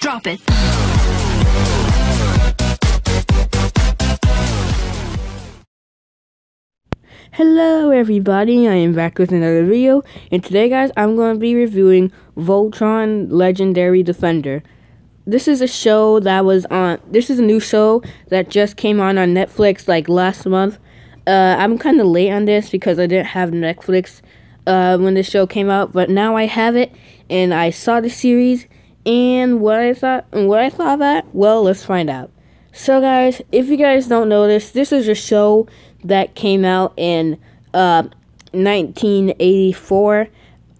Drop it. Hello everybody, I am back with another video, and today guys, I'm going to be reviewing Voltron Legendary Defender. This is a show that this is a new show that just came on Netflix like last month. I'm kind of late on this because I didn't have Netflix when this show came out, but now I have it, and I saw the series, and what I thought of that, well, let's find out. So guys, if you guys don't know this is a show that came out in 1984.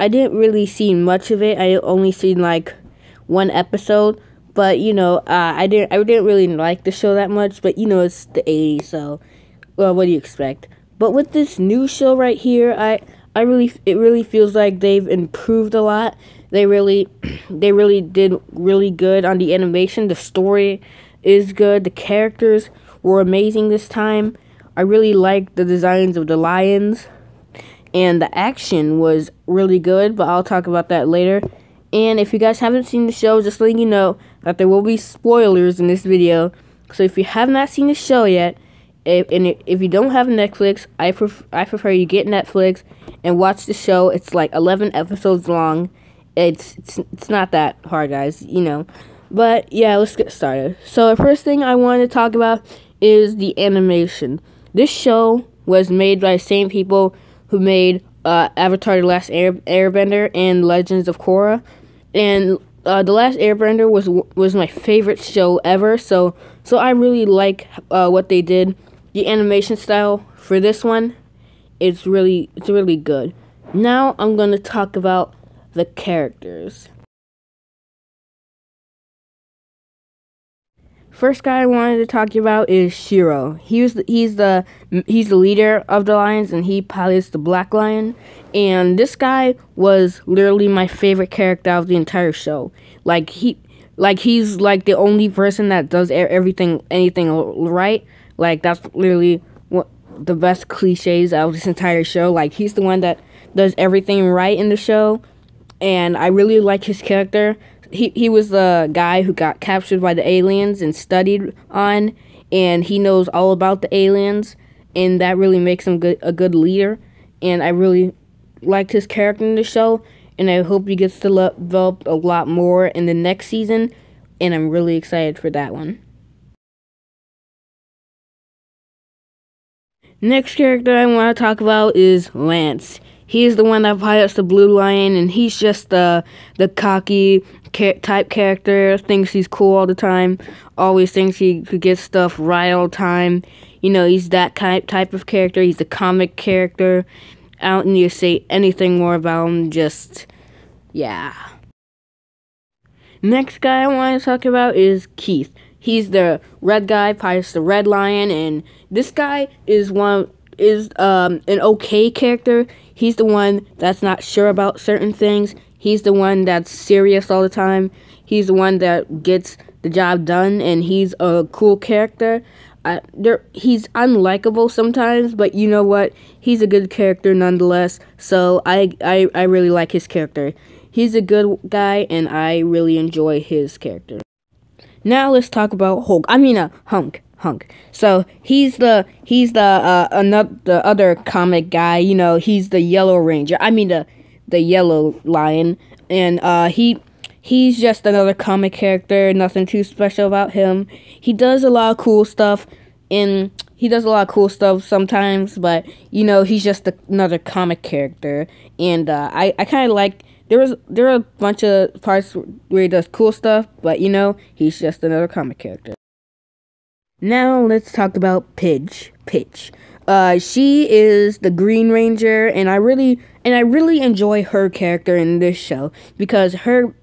I didn't really see much of it. I only seen like one episode, but you know, I didn't really like the show that much. But you know, it's the 80s, so well, what do you expect? But with this new show right here, it really feels like they've improved a lot. They really did really good on the animation. The story is good. The characters were amazing this time. I really liked the designs of the lions, and the action was really good, but I'll talk about that later. And if you guys haven't seen the show, just letting you know that there will be spoilers in this video. So if you have not seen the show yet, if you don't have Netflix, I prefer you get Netflix and watch the show. It's like 11 episodes long. It's not that hard, guys, you know. But yeah, let's get started. So the first thing I want to talk about is the animation. This show was made by the same people who made Avatar: The Last Airbender and Legends of Korra, and The Last Airbender was my favorite show ever. So I really like what they did. The animation style for this one, it's really good. Now I'm going to talk about the characters. First guy I wanted to talk about is Shiro. He's the leader of the lions, and he pilots the Black Lion. And this guy was literally my favorite character of the entire show. He's like the only person that does anything right. Like, that's literally what the best cliches of this entire show. Like, he's the one that does everything right in the show, and I really like his character. He was the guy who got captured by the aliens and studied on, and he knows all about the aliens, and that really makes him a good leader. And I really liked his character in the show, and I hope he gets to develop a lot more in the next season, and I'm really excited for that one. Next character I want to talk about is Lance. He's the one that pilots the Blue Lion, and he's just the cocky type character. Thinks he's cool all the time. Always thinks he could get stuff right all the time. You know, he's that type of character. He's the comic character. I don't need to say anything more about him. Just, yeah. Next guy I want to talk about is Keith. He's the red guy, pilots the Red Lion, and this guy is an okay character. He's the one that's not sure about certain things. He's the one that's serious all the time. He's the one that gets the job done, and he's a cool character. He's unlikable sometimes, but you know what? He's a good character nonetheless, so I really like his character. He's a good guy, and I really enjoy his character. Now let's talk about Hunk. So he's the other comic guy. You know, he's the Yellow Ranger. The Yellow Lion, and he's just another comic character. Nothing too special about him. He does a lot of cool stuff, sometimes, but you know, he's just another comic character. And I kind of like. There are a bunch of parts where he does cool stuff, but you know, he's just another comic character. Now let's talk about Pidge. She is the Green Ranger, and I really enjoy her character in this show because her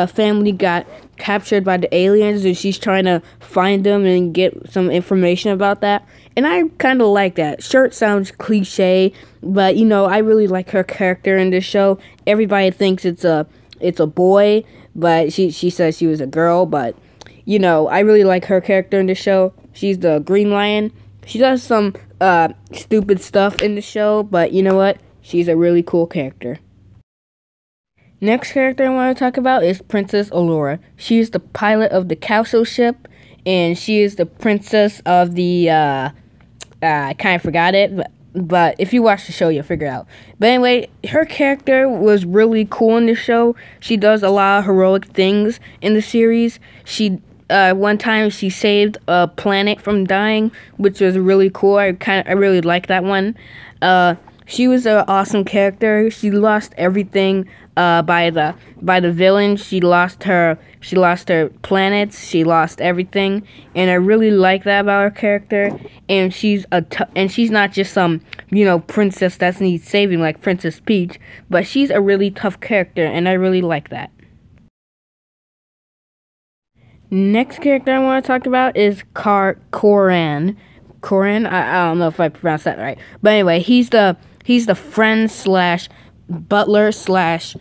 family got captured by the aliens, and she's trying to find them and get some information about that. And I kind of like that. Sure, it sounds cliche, but you know, I really like her character in this show. Everybody thinks it's a boy, but she says she was a girl. But you know, I really like her character in the show. She's the Green Lion. She does some stupid stuff in the show, but you know what? She's a really cool character. Next character I want to talk about is Princess Allura. She is the pilot of the Calcio ship, and she is the princess of the, I kind of forgot it, but if you watch the show, you'll figure it out. But anyway, her character was really cool in the show. She does a lot of heroic things in the series. One time she saved a planet from dying, which was really cool. I really like that one. She was an awesome character. She lost everything by the villain. She lost her planets. She lost everything, and I really like that about her character. And she's not just some princess that needs saving like Princess Peach, but she's a really tough character, and I really like that. Next character I want to talk about is Koran. Koran, I don't know if I pronounced that right, but anyway, he's the friend slash butler slash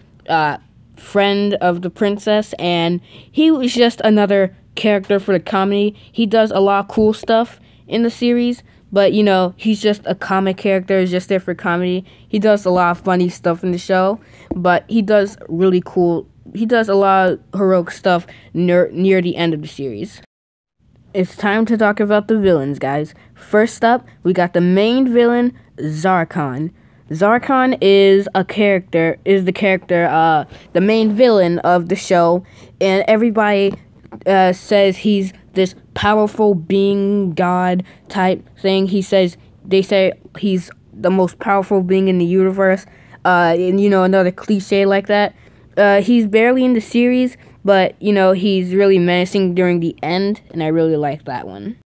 friend of the princess, and he was just another character for the comedy. He does a lot of cool stuff in the series, but he's just a comic character. He's just there for comedy. He does a lot of funny stuff in the show, but he does a lot of heroic stuff near the end of the series. It's time to talk about the villains, guys. First up, we got the main villain, Zarkon. Zarkon is the main villain of the show, and everybody says he's this powerful being, god type thing. They say he's the most powerful being in the universe, and another cliche like that. He's barely in the series, but he's really menacing during the end, and I really like that one.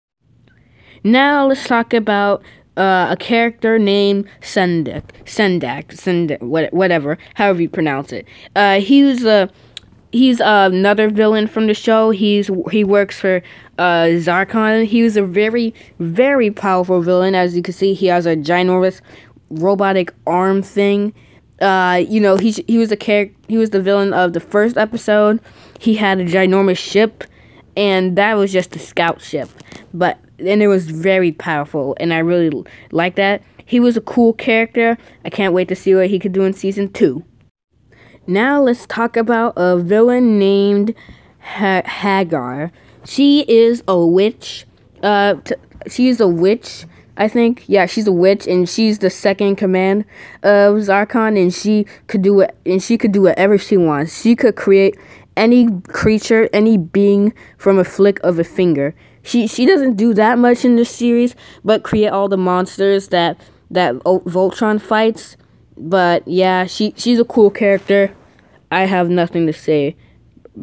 Now let's talk about a character named Sendak, whatever, however you pronounce it. He's another villain from the show. He works for Zarkon. He was a very, very powerful villain. As you can see, he has a ginormous robotic arm thing. He was the villain of the first episode. He had a ginormous ship, and that was just a scout ship. And it was very powerful, and I really like that. He was a cool character. I can't wait to see what he could do in season 2. Now let's talk about a villain named Hagar. She is a witch. She's a witch, I think. Yeah, she's a witch, and she's the second in command of Zarkon, and she could do whatever she wants. She could create any creature, any being from a flick of a finger. She doesn't do that much in this series, but create all the monsters that Voltron fights. But yeah, she's a cool character. I have nothing to say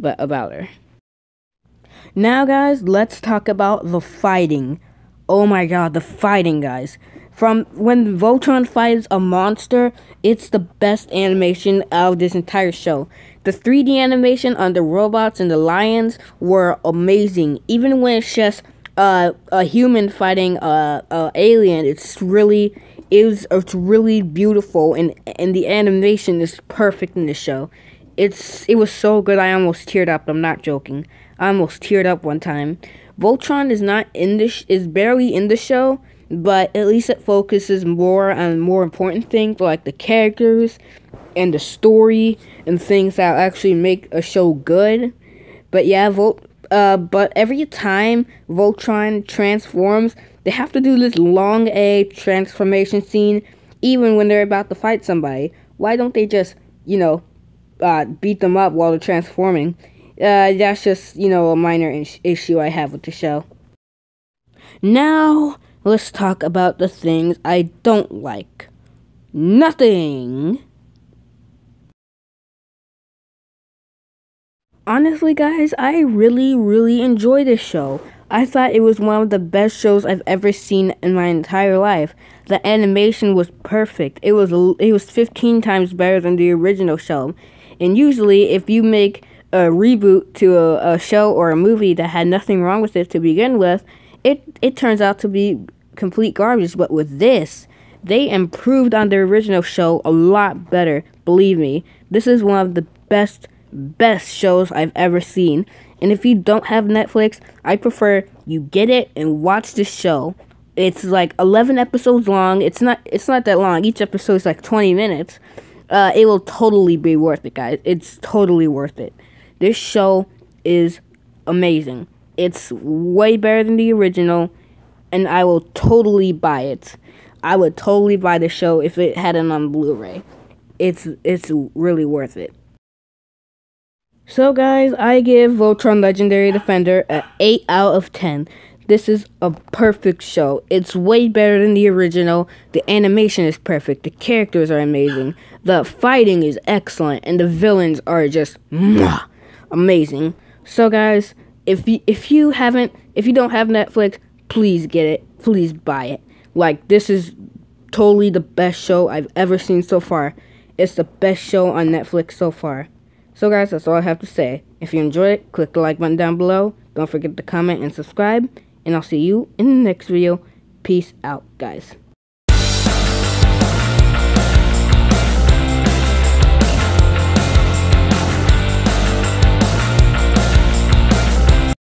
about her. Now, guys, let's talk about the fighting. Oh my god, the fighting, guys. From when Voltron fights a monster, it's the best animation of this entire show. The 3D animation on the robots and the lions were amazing. Even when it's just a human fighting a alien, it's really beautiful, and the animation is perfect in the show. It was so good, I almost teared up. I'm not joking. I almost teared up one time. Voltron is barely in the show, but at least it focuses more on more important things like the characters and the story and things that actually make a show good. But yeah, but every time Voltron transforms, they have to do this long transformation scene, even when they're about to fight somebody. Why don't they just, beat them up while they're transforming? That's just, a minor issue I have with the show. Now, let's talk about the things I don't like. Nothing. Honestly, guys, I really, really enjoy this show. I thought it was one of the best shows I've ever seen in my entire life. The animation was perfect. It was 15 times better than the original show. And usually, if you make a reboot to a show or a movie that had nothing wrong with it to begin with, it turns out to be complete garbage. But with this, they improved on the original show a lot better. Believe me, this is one of the best shows I've ever seen. And if you don't have Netflix, I prefer you get it and watch the show. It's like 11 episodes long. It's not that long. Each episode is like 20 minutes. It will totally be worth it, guys. It's totally worth it. This show is amazing. It's way better than the original, and I will totally buy it. I would totally buy the show if it had it on Blu-ray. It's really worth it. So guys, I give Voltron Legendary Defender an 8 out of 10. This is a perfect show. It's way better than the original. The animation is perfect. The characters are amazing. The fighting is excellent. And the villains are just amazing. So guys, if you don't have Netflix, please get it. Please buy it. Like, this is totally the best show I've ever seen so far. It's the best show on Netflix so far. So guys, that's all I have to say. If you enjoyed it, click the like button down below. Don't forget to comment and subscribe. And I'll see you in the next video. Peace out, guys.